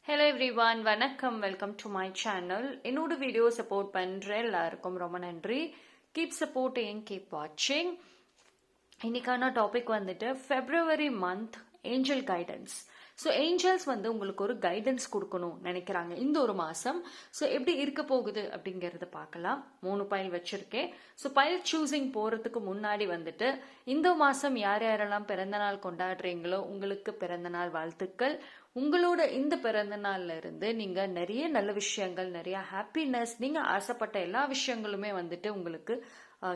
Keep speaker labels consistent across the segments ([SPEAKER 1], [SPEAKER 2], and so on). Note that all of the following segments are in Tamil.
[SPEAKER 1] ஹலோ எவ்ரிவான், வணக்கம். Welcome to my channel. என்னோட வீடியோ சப்போர்ட் பண்ணுற எல்லாருக்கும் ரொம்ப நன்றி. கீப் சப்போர்ட்டிங், கீப் வாட்சிங். இன்னைக்கான டாபிக் வந்துட்டு February month angel guidance. So angels வந்து உங்களுக்கு ஒரு கைடன்ஸ் கொடுக்கணும் நினைக்கிறாங்க இந்த ஒரு மாதம். ஸோ எப்படி இருக்க போகுது அப்படிங்கிறத பார்க்கலாம். 3 பைல் வச்சுருக்கேன். ஸோ பைல் சூஸிங் போகிறதுக்கு முன்னாடி வந்துட்டு இந்த மாதம் யார் யாரெல்லாம் பிறந்தநாள் கொண்டாடுறீங்களோ உங்களுக்கு பிறந்தநாள் வாழ்த்துக்கள். உங்களோட இந்த பிறந்த நாள்ல இருந்து நீங்க நிறைய நல்ல விஷயங்கள், நிறைய ஹாப்பினஸ், நீங்க ஆசைப்பட்ட எல்லா விஷயங்களுமே வந்துட்டு உங்களுக்கு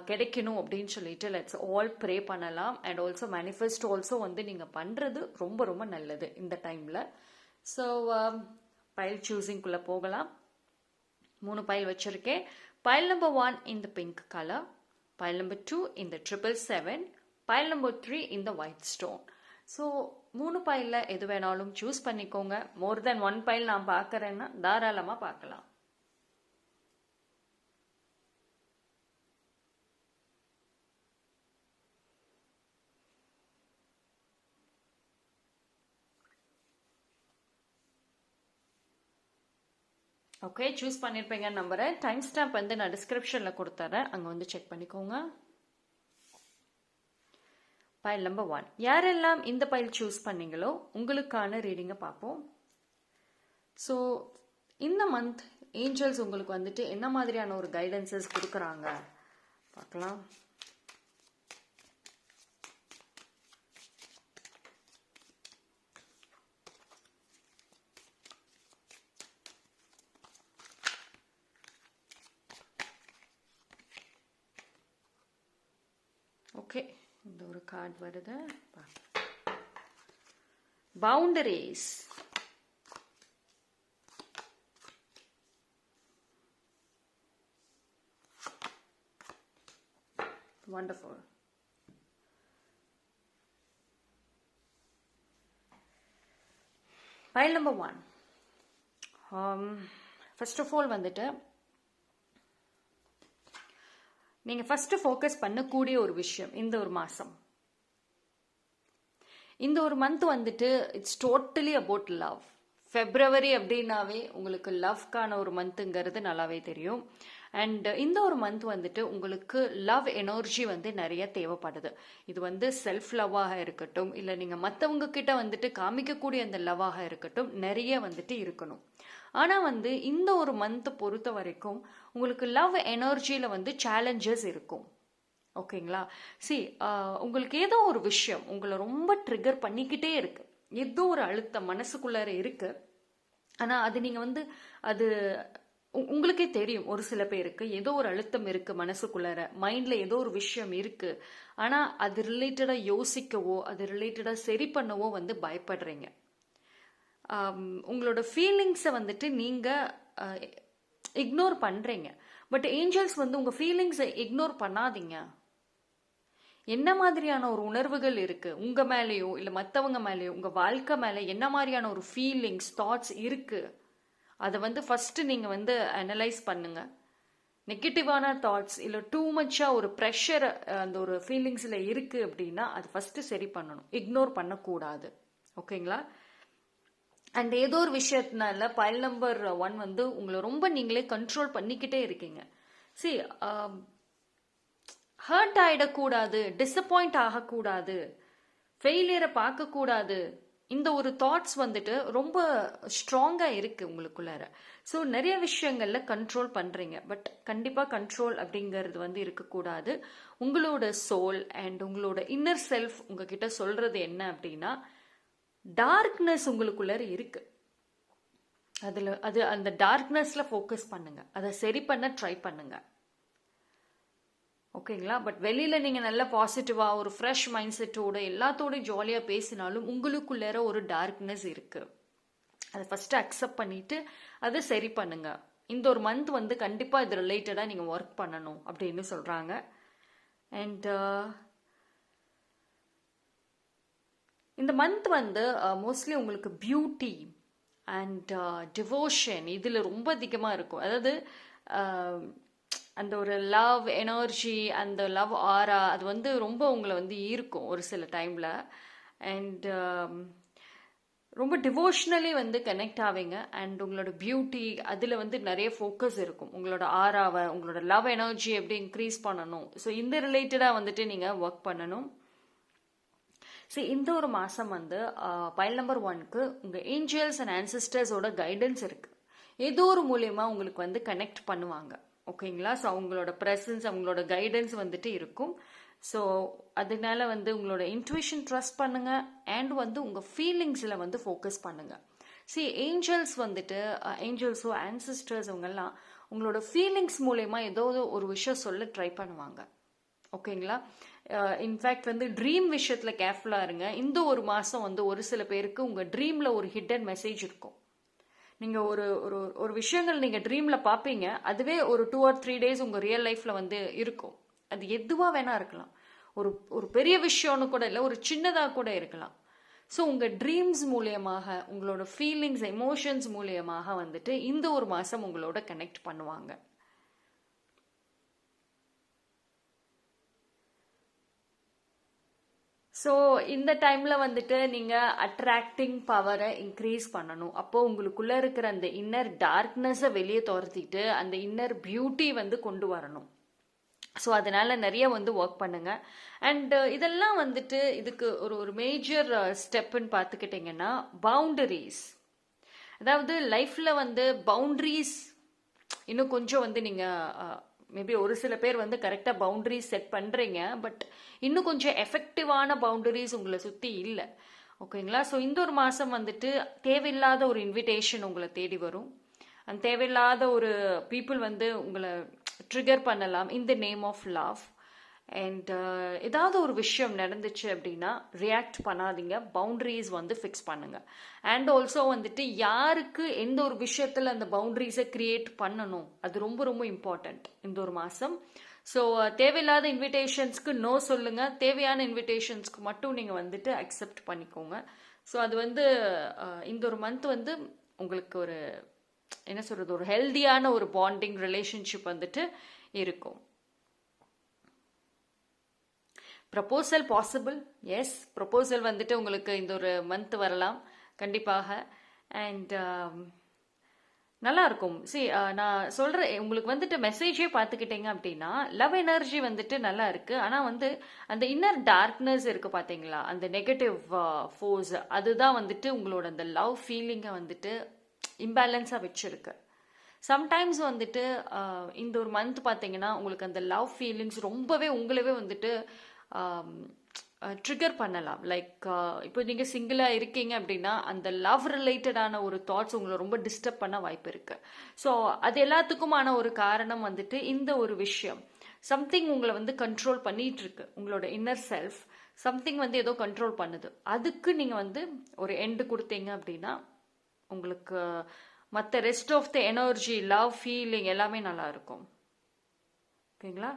[SPEAKER 1] கிடைக்கணும் அப்படின்னு சொல்லிட்டு லெட்ஸ் ஆல் ப்ரே பண்ணலாம். அண்ட் ஆல்சோ மேனிஃபெஸ்ட் ஆல்சோ வந்து நீங்க பண்றது ரொம்ப ரொம்ப நல்லது இந்த டைம்ல. ஸோ பைல் சூஸிங்குள்ள போகலாம். 3 பைல் வச்சிருக்கேன். பைல் நம்பர் 1 இந்த பிங்க் கலர், பைல் நம்பர் 2 இந்த 777, பைல் நம்பர் 3 இந்த ஒயிட் ஸ்டோன். ஸோ 3 பைலில் எது வேணாலும் சூஸ் பண்ணிக்கோங்க. மோர் தென் 1 பைல் நான் பார்க்குறேன்னா தாராளமாக பார்க்கலாம். ஓகே, சூஸ் பண்ணியிருப்பீங்க நம்புறேன். டைம் ஸ்டாம்ப் வந்து நான் டிஸ்கிரிப்ஷனில் கொடுத்துறேன், அங்கே வந்து செக் பண்ணிக்கோங்க. பைல் நம்பர் 1 யாரெல்லாம் இந்த பைல் சூஸ் பண்ணீங்களோ உங்களுக்கான ரீடிங்கை பார்ப்போம். ஸோ இந்த மந்த் ஏஞ்சல்ஸ் உங்களுக்கு வந்துட்டு என்ன மாதிரியான ஒரு கைடன்சஸ் கொடுக்குறாங்க பார்க்கலாம். ஓகே, இந்த ஒரு கார்டு வருது. Boundaries, wonderful. File number 1. First of all வந்துட்டு நீங்க ஃபர்ஸ்ட் ஃபோக்கஸ் பண்ணக்கூடிய ஒரு விஷயம் இந்த ஒரு மாசம், இந்த ஒரு மந்த் வந்துட்டு it's totally about love. February அப்படின்னாவே உங்களுக்கு லவ்க்கான ஒரு மந்த்துங்கிறது நல்லாவே தெரியும். அண்ட் இந்த ஒரு மந்த் வந்துட்டு உங்களுக்கு லவ் எனர்ஜி வந்து நிறைய தேவைப்படுது. இது வந்து செல்ஃப் லவ்வாக இருக்கட்டும், இல்லை நீங்கள் மற்றவங்க கிட்ட வந்துட்டு காமிக்கக்கூடிய அந்த லவ்வாக இருக்கட்டும், நிறைய வந்துட்டு இருக்கணும். ஆனால் வந்து இந்த ஒரு மந்த் பொறுத்த வரைக்கும் உங்களுக்கு லவ் எனர்ஜியில் வந்து சேலஞ்சஸ் இருக்கும். ஓகேங்களா? உங்களுக்கு ஏதோ ஒரு விஷயம் உங்களை ரொம்ப ட்ரிகர் பண்ணிக்கிட்டே இருக்கு, ஏதோ ஒரு அழுத்தம் மனசுக்குள்ளார இருக்கு. ஆனால் அது நீங்கள் வந்து அது உங்களுக்கே தெரியும். ஒரு சில பேருக்கு ஏதோ ஒரு அழுத்தம் இருக்கு மனசுக்குள்ளார, மைண்ட்ல ஏதோ ஒரு விஷயம் இருக்கு. ஆனா அது ரிலேட்டடா யோசிக்கவோ அது ரிலேட்டடா சரி பண்ணவோ வந்து பயப்படுறீங்க. உங்களோட ஃபீலிங்ஸை வந்துட்டு நீங்க இக்னோர் பண்றீங்க. பட் ஏஞ்சல்ஸ் வந்து உங்க ஃபீலிங்ஸை இக்னோர் பண்ணாதீங்க. என்ன மாதிரியான ஒரு உணர்வுகள் இருக்கு உங்க மேலேயோ இல்லை மற்றவங்க மேலேயோ, உங்க வாழ்க்கை மேலே என்ன மாதிரியான ஒரு ஃபீலிங்ஸ் தாட்ஸ் இருக்கு, அதை வந்து ஃபர்ஸ்ட் நீங்க வந்து அனலைஸ் பண்ணுங்க. நெகட்டிவான தாட்ஸ் இல்லை டூ மச்சா ஒரு ப்ரெஷர் அந்த ஒரு ஃபீலிங்ஸில் இருக்கு அப்படின்னா அது ஃபர்ஸ்ட் சரி பண்ணணும், இக்னோர் பண்ணக்கூடாது. ஓகேங்களா? அண்ட் ஏதோ ஒரு விஷயத்தினால பைல் நம்பர் 1 வந்து உங்களை ரொம்ப நீங்களே கண்ட்ரோல் பண்ணிக்கிட்டே இருக்கீங்க. ஹர்ட் ஆயிடக்கூடாது, டிசப்பாயிண்ட் ஆகக்கூடாது, ஃபெயிலியரை பார்க்கக்கூடாது. இந்த ஒரு தாட்ஸ் வந்துட்டு ரொம்ப ஸ்ட்ராங்காக இருக்கு உங்களுக்குள்ளார. ஸோ நிறைய விஷயங்கள்ல கண்ட்ரோல் பண்றீங்க. பட் கண்டிப்பாக கண்ட்ரோல் அப்படிங்கிறது வந்து இருக்கக்கூடாது. உங்களோட சோல் அண்ட் உங்களோட இன்னர் செல்ஃப் உங்ககிட்ட சொல்றது என்ன அப்படின்னா, டார்க்னஸ் உங்களுக்குள்ளார இருக்கு. அந்த டார்க்னஸ்ல ஃபோக்கஸ் பண்ணுங்க, அதை சரி பண்ண ட்ரை பண்ணுங்க. ஓகேங்களா? பட் வெளியில நீங்க நல்ல பாசிட்டிவா ஒரு ஃப்ரெஷ் மைண்ட் செட்டோட எல்லாத்தோட ஜாலியா பேசினாலும் உங்களுக்குள்ளேற ஒரு டார்க்னஸ் இருக்கு. அதை ஃபர்ஸ்ட் அக்செப்ட் பண்ணிட்டு அதை சரி பண்ணுங்க. இந்த ஒரு மந்த் வந்து கண்டிப்பா இது ரிலேட்டடா நீங்க ஒர்க் பண்ணணும் அப்படின்னு சொல்றாங்க. அண்ட் இந்த மந்த் வந்து மோஸ்ட்லி உங்களுக்கு பியூட்டி அண்ட் டிவோஷன் இதுல ரொம்ப அதிகமா இருக்கும். அதாவது அந்த ஒரு லவ் எனர்ஜி, அந்த லவ் ஆரா அது வந்து ரொம்ப உங்களை வந்து ஈர்க்கும் ஒரு சில டைமில். அண்ட் ரொம்ப டிவோஷனலி வந்து கனெக்ட் ஆவீங்க. அண்ட் உங்களோட பியூட்டி அதில் வந்து நிறைய ஃபோக்கஸ் இருக்கும். உங்களோட ஆராவை, உங்களோட லவ் எனர்ஜி எப்படி இன்க்ரீஸ் பண்ணணும், ஸோ இந்த ரிலேட்டடாக வந்துட்டு நீங்கள் ஒர்க் பண்ணணும். ஸோ இந்த ஒரு மாதம் வந்து பைல் நம்பர் 1க்கு உங்கள் ஏஞ்சல்ஸ் அண்ட் ஆன்சிஸ்டர்ஸோட கைடன்ஸ் இருக்குது. ஏதோ ஒரு மூலயமா உங்களுக்கு வந்து கனெக்ட் பண்ணுவாங்க. ஓகேங்களா? ஸோ அவங்களோட ப்ரெசன்ஸ், அவங்களோட கைடன்ஸ் வந்துட்டு இருக்கும். ஸோ அதனால வந்து உங்களோட இன்ட்யூஷன் ட்ரஸ்ட் பண்ணுங்க. அண்ட் வந்து உங்கள் ஃபீலிங்ஸில் வந்து ஃபோக்கஸ் பண்ணுங்க. ஏஞ்சல்ஸ் வந்துட்டு ஏஞ்சல்ஸோ ஆன்சிஸ்டர்ஸ் அவங்கெல்லாம் உங்களோட ஃபீலிங்ஸ் மூலயமா ஏதோ ஒரு விஷயம் சொல்ல ட்ரை பண்ணுவாங்க. ஓகேங்களா? இன்ஃபேக்ட் வந்து ட்ரீம் விஷயத்தில் கேர்ஃபுல்லாக இருங்க. இந்த ஒரு மாதம் வந்து ஒரு சில பேருக்கு உங்கள் ட்ரீமில் ஒரு ஹிடன் மெசேஜ் இருக்கும். நீங்கள் ஒரு ஒரு ஒரு விஷயங்கள் நீங்கள் ட்ரீமில் பார்ப்பீங்க, அதுவே ஒரு 2 or 3 days உங்கள் ரியல் லைஃப்பில் வந்து இருக்கும். அது எதுவாக வேணா இருக்கலாம். ஒரு ஒரு பெரிய விஷயம்னு கூட இல்லை, ஒரு சின்னதாக கூட இருக்கலாம். ஸோ உங்கள் ட்ரீம்ஸ் மூலியமாக, உங்களோட ஃபீலிங்ஸ், எமோஷன்ஸ் மூலியமாக வந்துட்டு இந்த ஒரு மாதம் உங்களோட கனெக்ட் பண்ணுவாங்க. ஸோ இந்த டைமில் வந்துட்டு நீங்கள் அட்ராக்டிங் பவரை இன்க்ரீஸ் பண்ணணும். அப்போது உங்களுக்குள்ளே இருக்கிற அந்த இன்னர் டார்க்னஸை வெளியே துரத்திட்டு அந்த இன்னர் பியூட்டி வந்து கொண்டு வரணும். ஸோ அதனால் நிறைய வந்து ஒர்க் பண்ணுங்க. அண்ட் இதெல்லாம் வந்துட்டு இதுக்கு ஒரு ஒரு மேஜர் ஸ்டெப்புன்னு பார்த்துக்கிட்டிங்கன்னா பவுண்டரிஸ். அதாவது லைஃப்பில் வந்து பவுண்டரிஸ் இன்னும் கொஞ்சம் வந்து நீங்கள் மேபி ஒரு சில பேர் வந்து கரெக்டாக பவுண்டரிஸ் செட் பண்ணுறீங்க, பட் இன்னும் கொஞ்சம் எஃபெக்டிவான பவுண்டரிஸ் உங்களை சுற்றி இல்லை. ஓகேங்களா? ஸோ இந்த ஒரு மாதம் வந்துட்டு தேவையில்லாத ஒரு இன்விடேஷன் உங்களை தேடி வரும். அந்த தேவையில்லாத ஒரு பீப்புள் வந்து உங்களை ட்ரிகர் பண்ணலாம் in the name of love. And ஏதாவது ஒரு விஷயம் நடந்துச்சு அப்படின்னா ரியாக்ட் பண்ணாதீங்க, பவுண்டரிஸ் வந்து ஃபிக்ஸ் பண்ணுங்க. அண்ட் ஆல்சோ வந்துட்டு யாருக்கு எந்த ஒரு விஷயத்தில் அந்த பவுண்டரிஸை கிரியேட் பண்ணணும், அது ரொம்ப ரொம்ப இம்பார்ட்டண்ட் இந்த ஒரு மாதம். ஸோ தேவையில்லாத இன்விடேஷன்ஸ்க்கு நோ சொல்லுங்க, தேவையான இன்விடேஷன்ஸ்க்கு மட்டும் நீங்கள் வந்துட்டு அக்செப்ட் பண்ணிக்கோங்க. ஸோ அது வந்து இந்த ஒரு மந்த் வந்து உங்களுக்கு ஒரு என்ன சொல்றது, ஒரு ஹெல்தியான ஒரு பாண்டிங் ரிலேஷன்ஷிப் வந்துட்டு இருக்கும். ப்ரப்போசல் பாசிபிள், எஸ், ப்ரப்போசல் வந்துட்டு உங்களுக்கு இந்த ஒரு மந்த் வரலாம் கண்டிப்பாக. அண்ட் நல்லா இருக்கும். நான் சொல்கிறேன், உங்களுக்கு வந்துட்டு மெசேஜே பார்த்துக்கிட்டீங்க அப்படின்னா லவ் எனர்ஜி வந்துட்டு நல்லா இருக்குது. ஆனால் வந்து அந்த இன்னர் டார்க்னஸ் இருக்குது பார்த்தீங்களா, அந்த நெகட்டிவ் ஃபோர்ஸ், அதுதான் வந்துட்டு உங்களோட அந்த லவ் ஃபீலிங்கை வந்துட்டு இம்பேலன்ஸாக வச்சுருக்கு. சம்டைம்ஸ் வந்துட்டு இந்த ஒரு மந்த் பார்த்தீங்கன்னா உங்களுக்கு அந்த லவ் ஃபீலிங்ஸ் ரொம்பவே உங்களவே வந்துட்டு ட்ரிகர் பண்ணலாம். லைக் இப்போ நீங்கள் சிங்கிளாக இருக்கீங்க அப்படின்னா அந்த லவ் ரிலேட்டடான ஒரு தாட்ஸ் உங்களை ரொம்ப டிஸ்டர்ப் பண்ண வாய்ப்பு இருக்குது. ஸோ அது எல்லாத்துக்குமான ஒரு காரணம் வந்துட்டு இந்த ஒரு விஷயம். சம்திங் உங்களை வந்து கண்ட்ரோல் பண்ணிட்டு இருக்கு, உங்களோட இன்னர் செல்ஃப் சம்திங் வந்து ஏதோ கண்ட்ரோல் பண்ணுது. அதுக்கு நீங்கள் வந்து ஒரு எண்டு கொடுத்தீங்க அப்படின்னா உங்களுக்கு மற்ற rest of the energy, love feeling எல்லாமே நல்லா இருக்கும். ஓகேங்களா?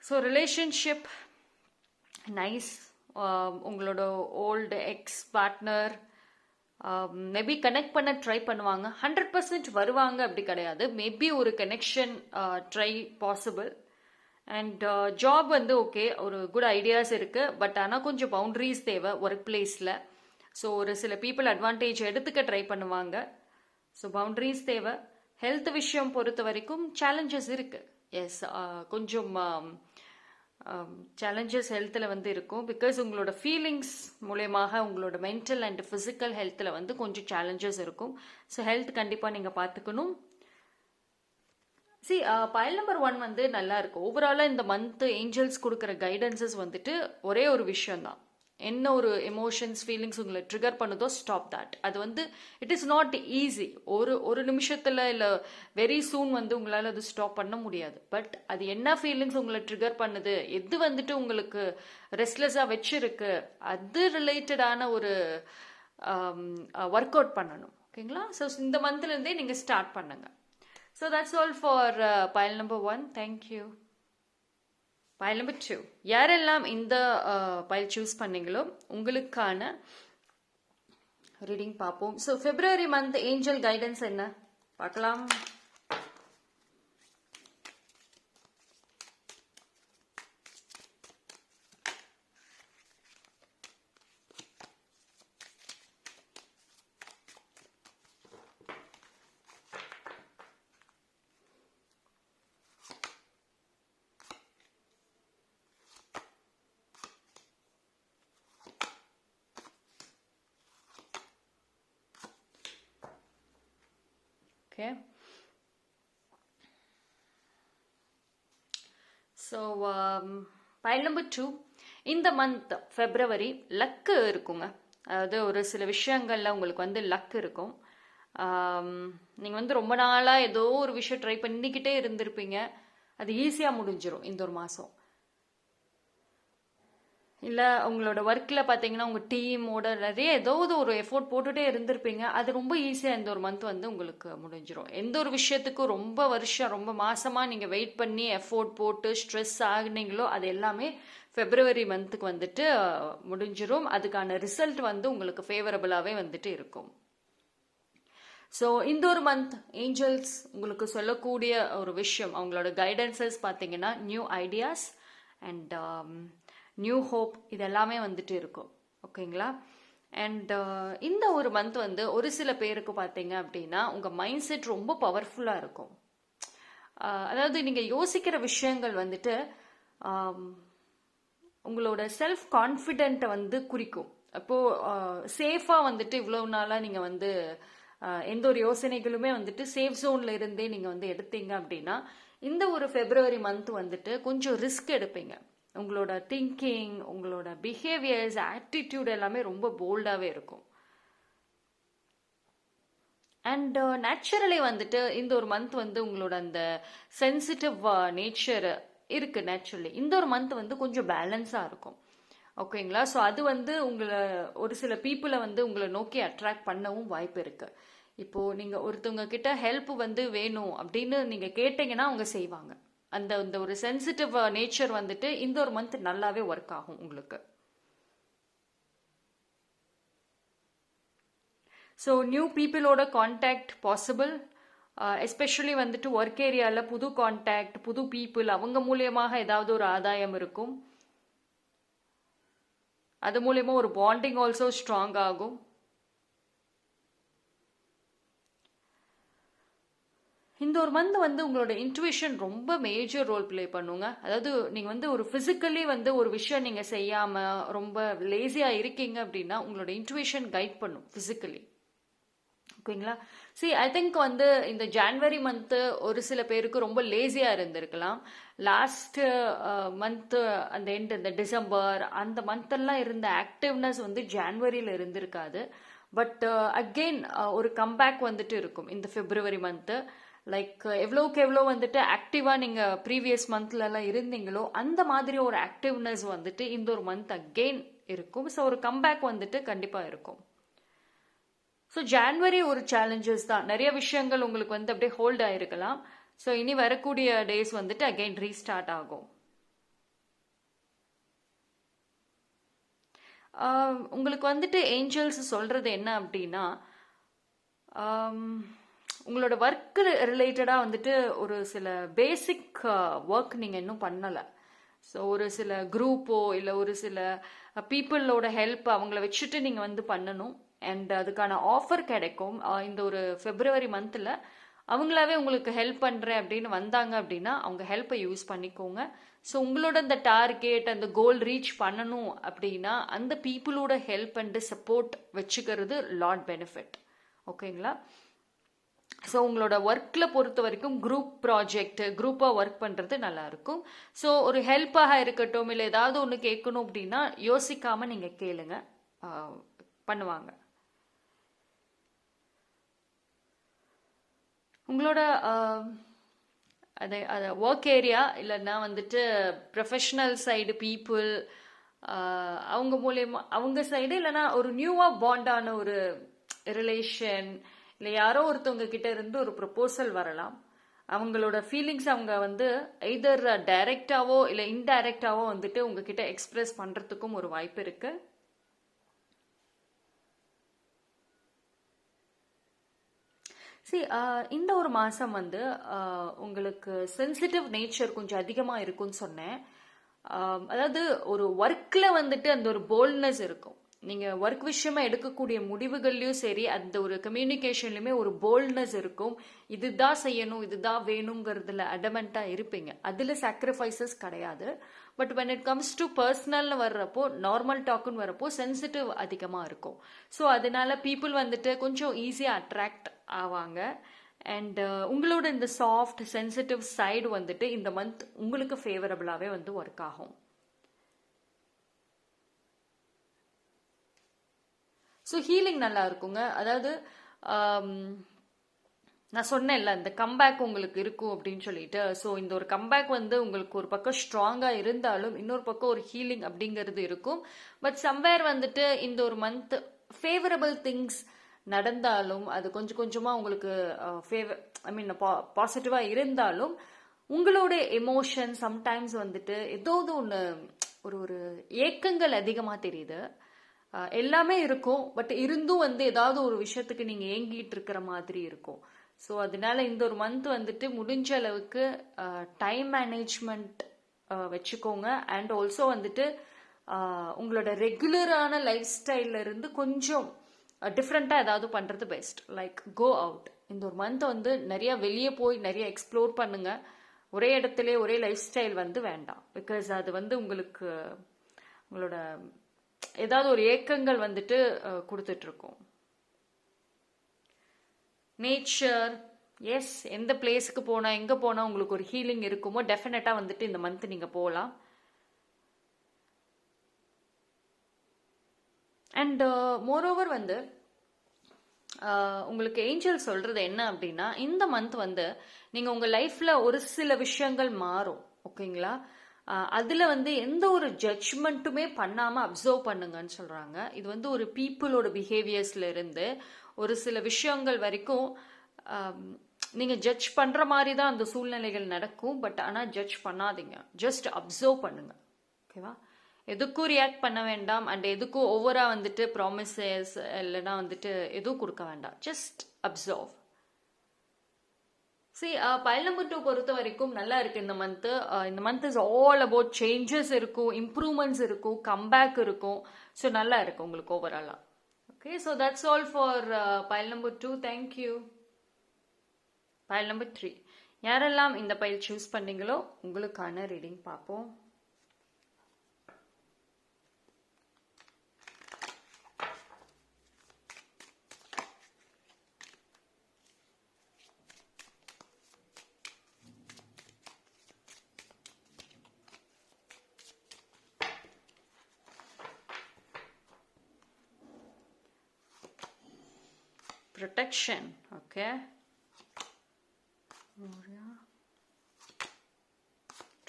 [SPEAKER 1] So relationship nice. உங்களோட old ex partner maybe connect பண்ண ட்ரை பண்ணுவாங்க. 100% வருவாங்க அப்படி கிடையாது, மேபி ஒரு connection try possible. And job வந்து ஓகே, ஒரு குட் ஐடியாஸ் இருக்குது, பட் ஆனால் கொஞ்சம் பவுண்டரிஸ் தேவை ஒர்க் பிளேஸில். ஸோ ஒரு சில பீப்புள் அட்வான்டேஜ் எடுத்துக்க ட்ரை பண்ணுவாங்க. ஸோ பவுண்டரிஸ் தேவை. ஹெல்த் விஷயம் பொறுத்த வரைக்கும் சேலஞ்சஸ் இருக்குது. எஸ், கொஞ்சம் சேலஞ்சஸ் ஹெல்த்தில் வந்து இருக்கும். பிகாஸ் உங்களோட ஃபீலிங்ஸ் மூலயமாக உங்களோட மென்டல் அண்ட் ஃபிசிக்கல் ஹெல்த்தில் வந்து கொஞ்சம் சேலஞ்சஸ் இருக்கும். ஸோ ஹெல்த் கண்டிப்பாக நீங்கள் பார்த்துக்கணும். பைல் நம்பர் 1 வந்து நல்லா இருக்கு. ஓவராலாக இந்த மந்த் ஏஞ்சல்ஸ் கொடுக்குற கைடன்சஸ் வந்துட்டு ஒரே ஒரு விஷயம்தான். என்ன ஒரு எமோஷன்ஸ் ஃபீலிங்ஸ் உங்களை ட்ரிகர் பண்ணுதோ ஸ்டாப் தட். அது வந்து இட் இஸ் நாட் ஈஸி. ஒரு நிமிஷத்தில் இல்லை வெரி சூன் வந்து உங்களால் அது ஸ்டாப் பண்ண முடியாது. பட் அது என்ன ஃபீலிங்ஸ் உங்களை ட்ரிகர் பண்ணுது, எது வந்துட்டு உங்களுக்கு ரெஸ்ட்லெஸ்ஸாக வச்சிருக்கு, அது ரிலேட்டடான ஒரு ஒர்க் அவுட் பண்ணணும். ஓகேங்களா? ஸோ இந்த மந்த்லேருந்தே நீங்கள் ஸ்டார்ட் பண்ணுங்க. So that's all for file number 1. Thank you. File number 2, யாரெல்லாம் இந்த பைல் சூஸ் பண்ணீங்களோ உங்களுக்கான ரீடிங் பார்ப்போம். ஸோ பிப்ரவரி மந்த் ஏஞ்சல் கைடன்ஸ் என்ன பார்க்கலாம். ஓகே. ஸோ பைல் நம்பர் 2, இந்த மந்த் ஃபெப்ரவரி லக்கு இருக்குங்க. அதாவது ஒரு சில விஷயங்கள்ல உங்களுக்கு வந்து லக் இருக்கும். நீங்கள் வந்து ரொம்ப நாளாக ஏதோ ஒரு விஷயம் ட்ரை பண்ணிக்கிட்டே இருந்திருப்பீங்க, அது ஈஸியாக முடிஞ்சிடும் இந்த ஒரு மாதம். இல்லை உங்களோட ஒர்க்கில் பார்த்தீங்கன்னா உங்கள் டீமோட நிறைய ஏதாவது ஒரு எஃபோர்ட் போட்டுகிட்டே இருந்திருப்பீங்க, அது ரொம்ப ஈஸியாக இந்த ஒரு மந்த் வந்து உங்களுக்கு முடிஞ்சிடும். எந்த ஒரு விஷயத்துக்கும் ரொம்ப வருஷம் ரொம்ப மாசமாக நீங்கள் வெயிட் பண்ணி எஃபோர்ட் போட்டு ஸ்ட்ரெஸ் ஆகுனீங்களோ அது எல்லாமே ஃபெப்ரவரி மந்த்துக்கு வந்துட்டு முடிஞ்சிடும். அதுக்கான ரிசல்ட் வந்து உங்களுக்கு ஃபேவரபுளாகவே வந்துட்டு இருக்கும். ஸோ இந்த ஒரு மந்த் ஏஞ்சல்ஸ் உங்களுக்கு சொல்லக்கூடிய ஒரு விஷயம், அவங்களோட கைடன்சஸ் பார்த்தீங்கன்னா new ideas and new hope, இது எல்லாமே வந்துட்டு இருக்கும். ஓகேங்களா. அண்ட் இந்த ஒரு மந்த் வந்து ஒரு சில பேருக்கு பார்த்தீங்க அப்படின்னா உங்கள் மைண்ட் செட் ரொம்ப பவர்ஃபுல்லாக இருக்கும். அதாவது நீங்கள் யோசிக்கிற விஷயங்கள் வந்துட்டு உங்களோட செல்ஃப் கான்ஃபிடென்ட்டை வந்து குறிக்கும். அப்போது சேஃபாக வந்துட்டு இவ்வளோ நாளாக நீங்கள் வந்து எந்த ஒரு யோசனைகளுமே வந்துட்டு சேஃப் ஜோனில் இருந்தே நீங்கள் வந்து எடுத்தீங்க அப்படின்னா இந்த ஒரு ஃபெப்ரவரி மந்த் வந்துட்டு கொஞ்சம் ரிஸ்க் எடுப்பீங்க. உங்களோட திங்கிங், உங்களோட பிஹேவியர்ஸ், ஆட்டிடியூட் எல்லாமே ரொம்ப போல்டாகவே இருக்கும். அண்ட் நேச்சுரலி வந்துட்டு இந்த ஒரு மந்த் வந்து உங்களோட அந்த சென்சிட்டிவ் நேச்சர் இருக்கு. நேச்சுரலி இந்த ஒரு மந்த் வந்து கொஞ்சம் பேலன்ஸாக இருக்கும். ஓகேங்களா. ஸோ அது வந்து உங்களை ஒரு சில பீப்புளை வந்து உங்களை நோக்கி அட்ராக்ட் பண்ணவும் வாய்ப்பு இருக்கு. இப்போ நீங்க ஒருத்தவங்க கிட்ட ஹெல்ப் வந்து வேணும் அப்படின்னு நீங்க கேட்டீங்கன்னா அவங்க செய்வாங்க. அந்த ஒரு சென்சிட்டிவ் நேச்சர் வந்துட்டு இந்த ஒரு மந்த் நல்லாவே ஒர்க் ஆகும் உங்களுக்கு. ஸோ நியூ பீப்புளோட கான்டாக்ட் பாசிபிள். எஸ்பெஷலி வந்துட்டு ஒர்க் ஏரியாவில் புது கான்டாக்ட், புது பீப்புள், அவங்க மூலியமாக ஏதாவது ஒரு ஆதாயம் இருக்கும். அது மூலியமா ஒரு பாண்டிங் ஆல்சோ ஸ்ட்ராங் ஆகும். இந்த ஒரு மந்த் வந்து உங்களோட இன்ட்யூஷன் ரொம்ப மேஜர் ரோல் பிளே பண்ணுங்க. அதாவது நீங்க வந்து ஒரு பிசிக்கலி வந்து ஒரு விஷயம் நீங்க செய்யாம ரொம்ப லேசியா இருக்கீங்க அப்படின்னா உங்களோட இன்ட்யூஷன் கைட் பண்ணும் பிசிக்கலி. ஓகேங்களா. ஐ திங்க் வந்து இந்த ஜான்வரி மந்த்து ஒரு சில பேருக்கு ரொம்ப லேசியா இருந்திருக்கலாம். லாஸ்ட் மந்த் அந்த எண்ட், இந்த டிசம்பர் அந்த மந்த்தெல்லாம் இருந்த ஆக்டிவ்னஸ் வந்து ஜான்வரியில் இருந்திருக்காது. பட் அகெயின் ஒரு கம்பேக் வந்துட்டு இருக்கும் இந்த பிப்ரவரி மந்த்து. லைக் எவ்வளோக்கு எவ்வளோ வந்துட்டு ஆக்டிவாக நீங்கள் ப்ரீவியஸ் மந்த்லலாம் இருந்தீங்களோ அந்த மாதிரி ஒரு ஆக்டிவ்னஸ் வந்துட்டு இந்த ஒரு மந்த் அகெயின் இருக்கும். ஸோ ஒரு கம்பேக் வந்துட்டு கண்டிப்பாக இருக்கும். ஸோ ஜான்வரி ஒரு சேலஞ்சஸ் தான், நிறைய விஷயங்கள் உங்களுக்கு வந்து அப்படியே ஹோல்ட் ஆயிருக்கலாம். ஸோ இனி வரக்கூடிய டேஸ் வந்துட்டு அகெயின் ரீஸ்டார்ட் ஆகும். உங்களுக்கு வந்துட்டு ஏஞ்சல்ஸ் சொல்றது என்ன அப்படின்னா, உங்களோட ஒர்க் ரிலேட்டடாக வந்துட்டு ஒரு சில பேசிக் ஒர்க் நீங்கள் இன்னும் பண்ணலை. ஸோ ஒரு சில குரூப்போ இல்லை ஒரு சில பீப்புளோட ஹெல்ப் அவங்கள வச்சுட்டு நீங்கள் வந்து பண்ணணும். அண்ட் அதுக்கான ஆஃபர் கிடைக்கும் இந்த ஒரு ஃபெப்ரவரி மந்தில். அவங்களாவே உங்களுக்கு ஹெல்ப் பண்ணுறேன் அப்படின்னு வந்தாங்க அப்படின்னா அவங்க ஹெல்ப்பை யூஸ் பண்ணிக்கோங்க. ஸோ உங்களோட அந்த டார்கெட், அந்த கோல் ரீச் பண்ணணும் அப்படின்னா அந்த பீப்புளோட ஹெல்ப் அண்ட் சப்போர்ட் வச்சுக்கிறது லாட் பெனிஃபிட். ஓகேங்களா. ஸோ உங்களோட ஒர்க்கில் பொறுத்த வரைக்கும் குரூப் ப்ராஜெக்ட், குரூப்பாக ஒர்க் பண்ணுறது நல்லாயிருக்கும். ஸோ ஒரு ஹெல்ப்பாக இருக்கட்டும் இல்லை ஏதாவது ஒன்று கேட்கணும் அப்படின்னா யோசிக்காமல் நீங்கள் கேளுங்க, பண்ணுவாங்க. உங்களோட அதை ஒர்க் ஏரியா இல்லைன்னா வந்துட்டு ப்ரொஃபஷ்னல் சைடு பீப்புள் அவங்க மூலயமா அவங்க சைடு இல்லைன்னா ஒரு நியூவாக பாண்டான ஒரு ரிலேஷன் இல்லை யாரோ ஒருத்தவங்க கிட்ட இருந்து ஒரு ப்ரொபோசல் வரலாம். அவங்களோட ஃபீலிங்ஸ் அவங்க வந்து எய்தர் டைரக்டாவோ இல்லை இன்டைரக்டாவோ வந்துட்டு உங்ககிட்ட எக்ஸ்பிரஸ் பண்ணுறதுக்கும் ஒரு வாய்ப்பு இருக்கு. இந்த ஒரு மாதம் வந்து உங்களுக்கு சென்சிட்டிவ் நேச்சர் கொஞ்சம் அதிகமாக இருக்கும்னு சொன்னேன். அதாவது ஒரு ஒர்க்கில் வந்துட்டு அந்த ஒரு போல்ட்னஸ் இருக்கும். நீங்கள் ஒர்க் விஷயமா எடுக்கக்கூடிய முடிவுகள்லையும் சரி அந்த ஒரு கம்யூனிகேஷன்லையுமே ஒரு போல்ட்னஸ் இருக்கும். இதுதான் செய்யணும், இதுதான் வேணுங்கிறதுல அடமெண்ட்டாக இருப்பீங்க. அதில் சாக்ரிஃபைசஸ் கிடையாது. But when it comes to பர்சனல்னு வர்றப்போ, நார்மல் டாக்குன்னு வரப்போ சென்சிட்டிவ் அதிகமாக இருக்கும். ஸோ அதனால பீப்புள் வந்துட்டு கொஞ்சம் ஈஸியாக அட்ராக்ட் ஆவாங்க. அண்ட் உங்களோட இந்த சாஃப்ட் சென்சிட்டிவ் சைடு வந்துட்டு இந்த மந்த் உங்களுக்கு ஃபேவரபிளாகவே வந்து ஒர்க் ஆகும். ஸோ ஹீலிங் நல்லா இருக்குங்க. அதாவது நான் சொன்னேன்ல இந்த கம்பேக் உங்களுக்கு இருக்கும் அப்படின்னு சொல்லிட்டு. ஸோ இந்த ஒரு கம்பேக் வந்து உங்களுக்கு ஒரு பக்கம் ஸ்ட்ராங்காக இருந்தாலும் இன்னொரு பக்கம் ஒரு ஹீலிங் அப்படிங்கிறது இருக்கும். பட் சம்வேர் வந்துட்டு இந்த ஒரு மந்த் ஃபேவரபிள் திங்ஸ் நடந்தாலும் அது கொஞ்சம் கொஞ்சமாக உங்களுக்கு பாசிட்டிவாக இருந்தாலும் உங்களோட எமோஷன் சம்டைம்ஸ் வந்துட்டு ஏதாவது ஒன்று ஒரு ஒரு ஏக்கங்கள் அதிகமாக தெரியுது. எல்லாமே இருக்கும், பட் இருந்தும் வந்து ஏதாவது ஒரு விஷயத்துக்கு நீங்கள் ஏங்கிட்டு இருக்கிற மாதிரி இருக்கும். ஸோ அதனால இந்த ஒரு மந்த் வந்துட்டு முடிஞ்ச அளவுக்கு டைம் மேனேஜ்மெண்ட் வச்சுக்கோங்க. அண்ட் ஆல்சோ வந்துட்டு உங்களோட ரெகுலரான லைஃப் ஸ்டைல்ல இருந்து கொஞ்சம் டிஃப்ரெண்ட்டாக ஏதாவது பண்ணுறது பெஸ்ட். Like go out. இந்த ஒரு மந்த் வந்து நிறைய வெளியே போய் நிறைய எக்ஸ்ப்ளோர் பண்ணுங்க. ஒரே இடத்துல ஒரே லைஃப் ஸ்டைல் வந்து வேண்டாம். பிகாஸ் அது வந்து உங்களுக்கு உங்களோட ஏதாவது ஒரு ஏக்கங்கள் வந்துட்டு கொடுத்துட்டு இருக்கோம். நேச்சர், எஸ், எந்த பிளேஸுக்கு போனால் எங்கே போனால் உங்களுக்கு ஒரு ஹீலிங் இருக்குமோ டெஃபினட்டாக வந்துட்டு இந்த மந்த் நீங்கள் போகலாம். அண்ட் மோரோவர் வந்து உங்களுக்கு ஏஞ்சல் சொல்றது என்ன அப்படின்னா, இந்த மந்த் வந்து நீங்கள் உங்கள் லைஃப்பில் ஒரு சில விஷயங்கள் மாறும். ஓகேங்களா? அதில் வந்து எந்த ஒரு ஜட்ஜ்மெண்ட்டுமே பண்ணாமல் அப்சர்வ் பண்ணுங்கன்னு சொல்கிறாங்க. இது வந்து ஒரு பீப்புளோட பிஹேவியர்ஸ்ல இருந்து ஒரு சில விஷயங்கள் வரைக்கும் நீங்கள் ஜட்ஜ் பண்ணுற மாதிரி தான் அந்த சூழ்நிலைகள் நடக்கும். பட் ஆனால் ஜட்ஜ் பண்ணாதீங்க, ஜஸ்ட் அப்சர்வ் பண்ணுங்க. ஓகேவா? எதுக்கும் ரியாக்ட் பண்ண வேண்டாம். அண்ட் எதுக்கும் ஓவரா வந்துட்டு ப்ராமிசஸ் இல்லைன்னா வந்துட்டு எதுவும் கொடுக்க வேண்டாம். Just observe. பைல் நம்பர் 2 பொறுத்த வரைக்கும் நல்லா இருக்கு இந்த மந்த். இந்த month is all about changes இருக்கும், இம்ப்ரூவ்மெண்ட்ஸ் இருக்கும், கம்பேக் இருக்கும். ஸோ நல்லா இருக்கு உங்களுக்கு ஓவராலா. Okay, so that's all for file number 2. Thank you. File number 3 யாரெல்லாம் இந்த பைல் சூஸ் பண்ணீங்களோ உங்களுக்கான ரீடிங் பார்ப்போம். Protection, okay.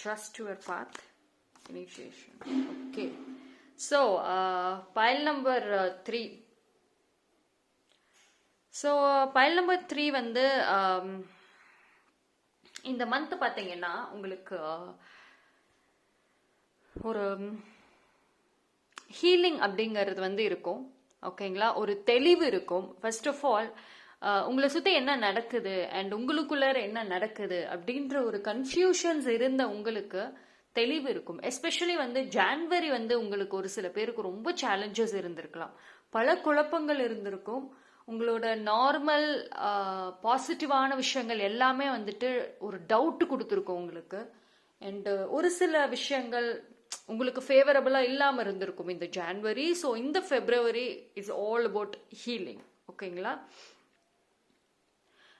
[SPEAKER 1] Trust your path. Initiation, okay. So pile number 3. So pile number 3 வந்து இந்த மந்த் பார்த்தீங்கன்னா உங்களுக்கு ஒரு ஹீலிங் அப்படிங்கிறது வந்து இருக்கும். ஓகேங்களா? ஒரு தெளிவு இருக்கும். ஃபர்ஸ்ட் ஆஃப் ஆல் உங்களை சுற்றி என்ன நடக்குது அண்ட் உங்களுக்குள்ளார என்ன நடக்குது அப்படின்ற ஒரு கன்ஃபியூஷன்ஸ் இருந்த உங்களுக்கு தெளிவு இருக்கும். எஸ்பெஷலி வந்து ஜான்வரி வந்து உங்களுக்கு ஒரு சில பேருக்கு ரொம்ப சேலஞ்சஸ் இருந்திருக்கலாம், பல குழப்பங்கள் இருந்திருக்கும். உங்களோட நார்மல் பாசிட்டிவான விஷயங்கள் எல்லாமே வந்துட்டு ஒரு டவுட் கொடுத்துருக்கோம் உங்களுக்கு. அண்ட் ஒரு சில விஷயங்கள் உங்களுக்கு ஃபேவரபிளா இல்லாம இருந்திருக்கும் இந்த ஜான்வரி. ஸோ இந்த February is all about healing. ஓகேங்களா?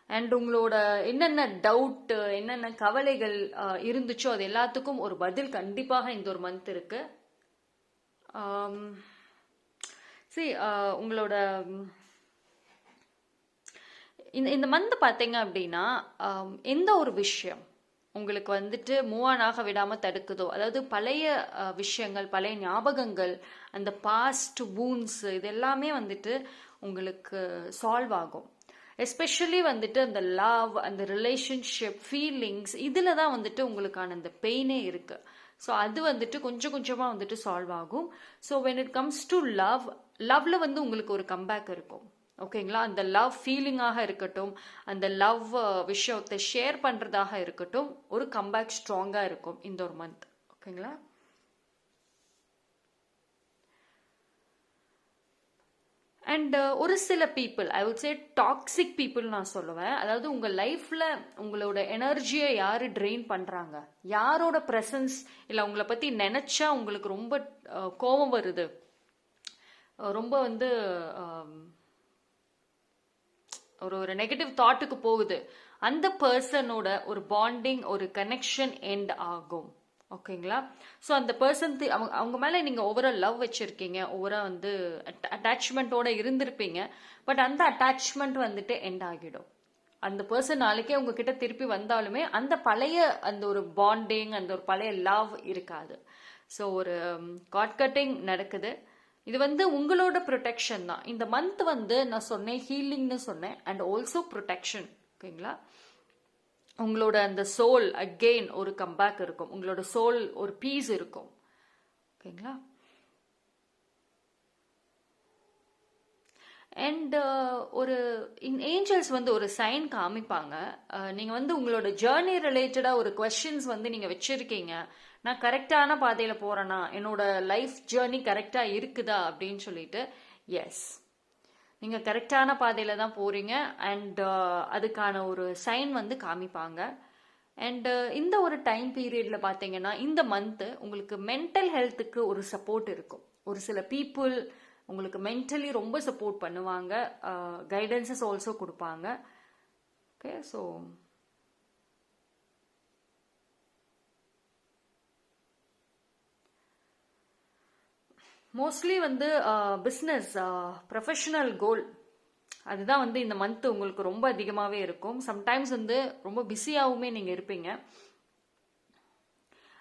[SPEAKER 1] அண்ட் உங்களோட என்னென்ன டவுட், என்னென்ன கவலைகள் இருந்துச்சோ அது எல்லாத்துக்கும் ஒரு பதில் கண்டிப்பாக இந்த ஒரு மந்த் இருக்கு. உங்களோட இந்த மந்த் பார்த்தீங்க அப்படின்னா எந்த ஒரு விஷயம் உங்களுக்கு வந்துட்டு மூவ் ஆன் ஆக விடாம தடுக்குதோ, அதாவது பழைய விஷயங்கள், பழைய ஞாபகங்கள், அந்த பாஸ்ட் வூன்ஸ், இது எல்லாமே வந்துட்டு உங்களுக்கு சால்வ் ஆகும். எஸ்பெஷலி வந்துட்டு அந்த லவ், அந்த ரிலேஷன்ஷிப், ஃபீலிங்ஸ், இதில் தான் வந்துட்டு உங்களுக்கான அந்த பெயினே இருக்கு. ஸோ அது வந்துட்டு கொஞ்சம் கொஞ்சமாக வந்துட்டு சால்வ் ஆகும். So when it comes to லவ்ல வந்து உங்களுக்கு ஒரு கம்பேக் இருக்கும். ஓகேங்களா? அந்த லவ் ஃபீலிங்காக இருக்கட்டும், அந்த லவ் விஷயத்தை ஷேர் பண்ணுறதாக இருக்கட்டும், ஒரு கம்பேக் ஸ்ட்ராங்காக இருக்கும் இந்த ஒரு மந்த். ஓகேங்களா? அண்ட் ஒரு சில people, I would say toxic people நான் சொல்லுவேன். அதாவது உங்கள் லைஃப்பில் உங்களோட எனர்ஜியை யார் ட்ரெயின் பண்ணுறாங்க, யாரோட ப்ரெசன்ஸ் இல்லை உங்களை பற்றி நினச்சா உங்களுக்கு ரொம்ப கோபம் வருது, ரொம்ப வந்து ஒரு நெகட்டிவ் தாட்டுக்கு போகுது, அந்த பர்சனோட ஒரு பாண்டிங், ஒரு கனெக்ஷன் எண்ட் ஆகும். ஓகேங்களா? ஸோ அந்த பர்சன் அவங்க மேலே நீங்கள் ஓவரால் லவ் வச்சுருக்கீங்க, ஓவராக வந்து அட்டாச்மெண்ட்டோட இருந்திருப்பீங்க. பட் அந்த அட்டாச்மெண்ட் வந்துட்டு எண்ட் ஆகிடும். அந்த பர்சன் நாளைக்கே உங்ககிட்ட திருப்பி வந்தாலுமே அந்த பழைய அந்த ஒரு பாண்டிங், அந்த ஒரு பழைய லவ் இருக்காது. ஸோ ஒரு கார்ட் கட்டிங் நடக்குது. இது வந்து உங்களோட ப்ரொடெக்ஷன் தான். இந்த மந்த் வந்து நான் சொன்னேன் ஹீலிங்னு சொன்னேன், அண்ட் ஆல்சோ ப்ரொடெக்ஷன். ஓகேங்களா? உங்களோட அந்த சோல் அகெயின் ஒரு கம்பேக் இருக்கும், உங்களோட சோல் ஒரு பீஸ் இருக்கும். ஓகேங்களா? அண்ட் ஒரு ஏஞ்சல்ஸ் வந்து ஒரு சைன் காமிப்பாங்க. நீங்கள் வந்து உங்களோட ஜேர்னி ரிலேட்டடாக ஒரு கொஸ்டின்ஸ் வந்து நீங்கள் வச்சுருக்கீங்க. நான் கரெக்டான பாதையில் போகிறேன்னா, என்னோட லைஃப் ஜேர்னி கரெக்டாக இருக்குதா அப்படின்னு சொல்லிட்டு. எஸ், நீங்கள் கரெக்டான பாதையில் தான் போகிறீங்க. அண்ட் அதுக்கான ஒரு சைன் வந்து காமிப்பாங்க. அண்ட் இந்த ஒரு டைம் பீரியடில் பார்த்தீங்கன்னா, இந்த மந்த்து உங்களுக்கு மென்டல் ஹெல்த்துக்கு ஒரு சப்போர்ட் இருக்கும். ஒரு சில பீப்புள் உங்களுக்கு மென்டலி ரொம்ப சப்போர்ட் பண்ணுவாங்க, கைடன்சஸ் ஆல்சோ கொடுப்பாங்க. ஓகே, ஸோ மோஸ்ட்லி வந்து பிஸ்னஸ், ப்ரொஃபஷனல் கோல், அதுதான் வந்து இந்த மந்த் உங்களுக்கு ரொம்ப அதிகமாகவே இருக்கும். சம்டைம்ஸ் வந்து ரொம்ப பிஸியாகவுமே நீங்கள் இருப்பீங்க.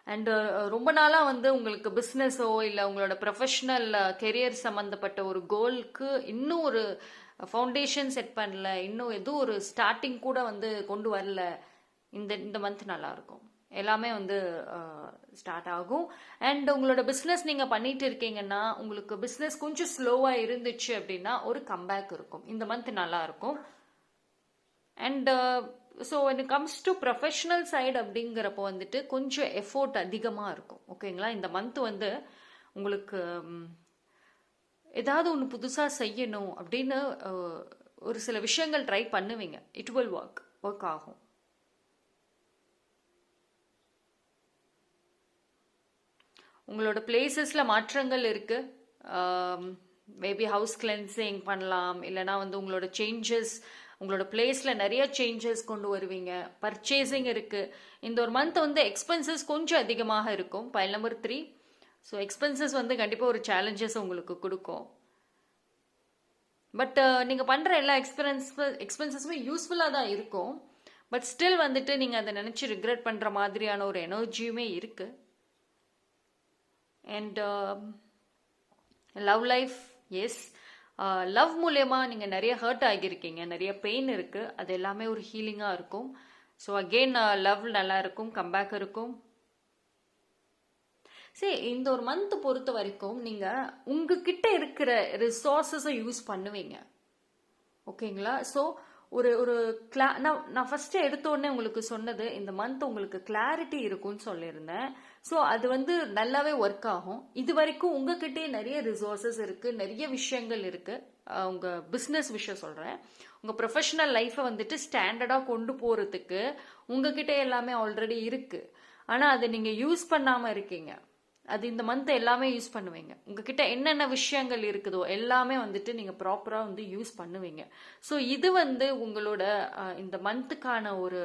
[SPEAKER 1] அண்ட் ரொம்ப நாளாக வந்து உங்களுக்கு பிஸ்னஸோ இல்லை உங்களோட ப்ரொஃபஷ்னல் கெரியர் சம்மந்தப்பட்ட ஒரு கோலுக்கு இன்னும் ஒரு ஃபவுண்டேஷன் செட் பண்ணல, இன்னும் எதுவும் ஒரு ஸ்டார்டிங் கூட வந்து கொண்டு வரல. இந்த மந்த் நல்லாயிருக்கும், எல்லாமே வந்து ஸ்டார்ட் ஆகும். அண்ட் உங்களோட பிஸ்னஸ் நீங்கள் பண்ணிட்டு இருக்கீங்கன்னா, உங்களுக்கு பிஸ்னஸ் கொஞ்சம் ஸ்லோவாக இருந்துச்சு அப்படின்னா ஒரு கம்பேக் இருக்கும். இந்த மந்த் நல்லாயிருக்கும். And so when it comes to professional side அப்படிங்கிறப்போ வந்துட்டு கொஞ்சம் எஃபோர்ட் அதிகமாக இருக்கும். ஓகேங்களா? இந்த மந்த் வந்து உங்களுக்கு ஏதாவது ஒன்று புதுசாக செய்யணும் அப்படின்னு ஒரு சில விஷயங்கள் ட்ரை பண்ணுவீங்க. இட் வில் ஒர்க் ஆகும். உங்களோட பிளேசஸில் மாற்றங்கள் இருக்குது. மேபி ஹவுஸ் கிளென்சிங் பண்ணலாம், இல்லைனா வந்து உங்களோட சேஞ்சஸ், உங்களோட பிளேஸில் நிறைய சேஞ்சஸ் கொண்டு வருவீங்க. பர்ச்சேசிங் இருக்குது. இந்த ஒரு மந்த் வந்து எக்ஸ்பென்சஸ் கொஞ்சம் அதிகமாக இருக்கும். File number 3. ஸோ எக்ஸ்பென்சஸ் வந்து கண்டிப்பாக ஒரு சேலஞ்சஸ் உங்களுக்கு கொடுக்கும். பட் நீங்கள் பண்ணுற எல்லா எக்ஸ்பென்சஸுமே யூஸ்ஃபுல்லாக தான் இருக்கும். பட் ஸ்டில் வந்துட்டு நீங்கள் அதை நினச்சி ரிக்ரெட் பண்ணுற மாதிரியான ஒரு எனர்ஜியுமே இருக்குது. And love life, yes, love மூலயமா நீங்கள் நிறைய ஹர்ட் ஆகியிருக்கீங்க, நிறைய பெயின் இருக்குது, அது எல்லாமே ஒரு ஹீலிங்காக இருக்கும். ஸோ அகெயின் லவ் நல்லா இருக்கும், கம்பேக் இருக்கும். சரி, இந்த ஒரு மந்த் பொறுத்த வரைக்கும் நீங்கள் உங்ககிட்ட இருக்கிற ரிசோர்ஸஸை யூஸ் பண்ணுவீங்க. ஓகேங்களா? ஸோ ஒரு நான் ஃபர்ஸ்ட் எடுத்தோடனே உங்களுக்கு சொன்னது, இந்த மந்த் உங்களுக்கு கிளாரிட்டி இருக்கும்னு சொல்லியிருந்தேன். ஸோ அது வந்து நல்லாவே ஒர்க் ஆகும். இது வரைக்கும் உங்ககிட்டே நிறைய ரிசோர்ஸஸ் இருக்கு, நிறைய விஷயங்கள் இருக்கு. உங்க பிஸ்னஸ் விஷயம் சொல்றேன். உங்க ப்ரொஃபஷனல் லைஃப்பை வந்துட்டு ஸ்டாண்டர்டாக கொண்டு போறதுக்கு உங்ககிட்ட எல்லாமே ஆல்ரெடி இருக்கு. ஆனால் அதை நீங்க யூஸ் பண்ணாம இருக்கீங்க. அது இந்த மந்த் எல்லாமே யூஸ் பண்ணுவீங்க. உங்ககிட்ட என்னென்ன விஷயங்கள் இருக்குதோ எல்லாமே வந்துட்டு நீங்கள் ப்ராப்பராக வந்து யூஸ் பண்ணுவீங்க. ஸோ இது வந்து உங்களோட இந்த மந்த்துக்கான ஒரு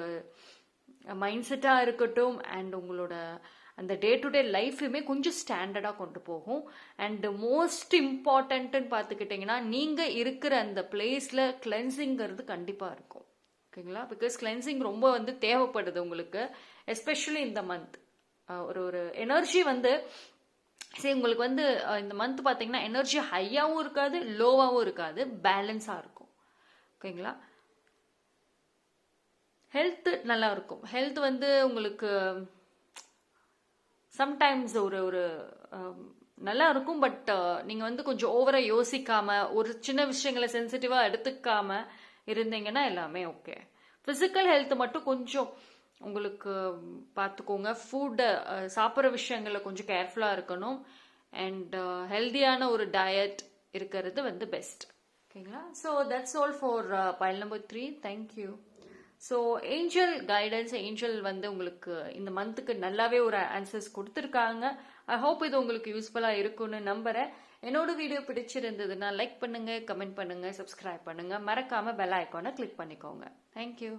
[SPEAKER 1] மைண்ட் செட்டாக இருக்கட்டும், அண்ட் உங்களோட அந்த டே டு டே லைஃபுமே கொஞ்சம் ஸ்டாண்டர்டாக கொண்டு போகும். அண்ட் மோஸ்ட் இம்பார்ட்டன்ட்டுன்னு பார்த்துக்கிட்டிங்கன்னா, நீங்கள் இருக்கிற அந்த பிளேஸில் கிளென்சிங்கிறது கண்டிப்பாக இருக்கும். ஓகேங்களா? பிகாஸ் கிளென்சிங் ரொம்ப வந்து தேவைப்படுது உங்களுக்கு, எஸ்பெஷலி இந்த மந்த். ஒரு எனர்ஜி வந்து சரி, உங்களுக்கு வந்து இந்த மந்த் பார்த்தீங்கன்னா எனர்ஜி ஹையாகவும் இருக்காது, லோவாகவும் இருக்காது, பேலன்ஸாக இருக்கும். ஓகேங்களா? ஹெல்த் நல்லா இருக்கும். ஹெல்த் வந்து உங்களுக்கு சம்டைம்ஸ் ஒரு நல்லா இருக்கும். பட் நீங்கள் வந்து கொஞ்சம் ஓவராக யோசிக்காமல், ஒரு சின்ன விஷயங்களை சென்சிட்டிவாக எடுத்துக்காமல் இருந்தீங்கன்னா எல்லாமே ஓகே. ஃபிசிக்கல் ஹெல்த் மட்டும் கொஞ்சம் உங்களுக்கு பார்த்துக்கோங்க. ஃபுட்டை சாப்பிட்ற விஷயங்களில் கொஞ்சம் கேர்ஃபுல்லாக இருக்கணும். அண்ட் ஹெல்தியான ஒரு டயட் இருக்கிறது வந்து பெஸ்ட். ஓகேங்களா? So that's all for file number 3. Thank you. So angel guidance, angel வந்து உங்களுக்கு இந்த மந்த்துக்கு நல்லாவே ஒரு ஆன்சர்ஸ் கொடுத்துருக்காங்க. ஐ ஹோப் இது உங்களுக்கு யூஸ்ஃபுல்லாக இருக்கும்னு நம்புறேன். என்னோட வீடியோ பிடிச்சிருந்ததுன்னா லைக் பண்ணுங்க, கமெண்ட் பண்ணுங்க, சப்ஸ்கிரைப் பண்ணுங்க, மறக்காம பெல் ஐக்கானை கிளிக் பண்ணிக்கோங்க. தேங்க்யூ.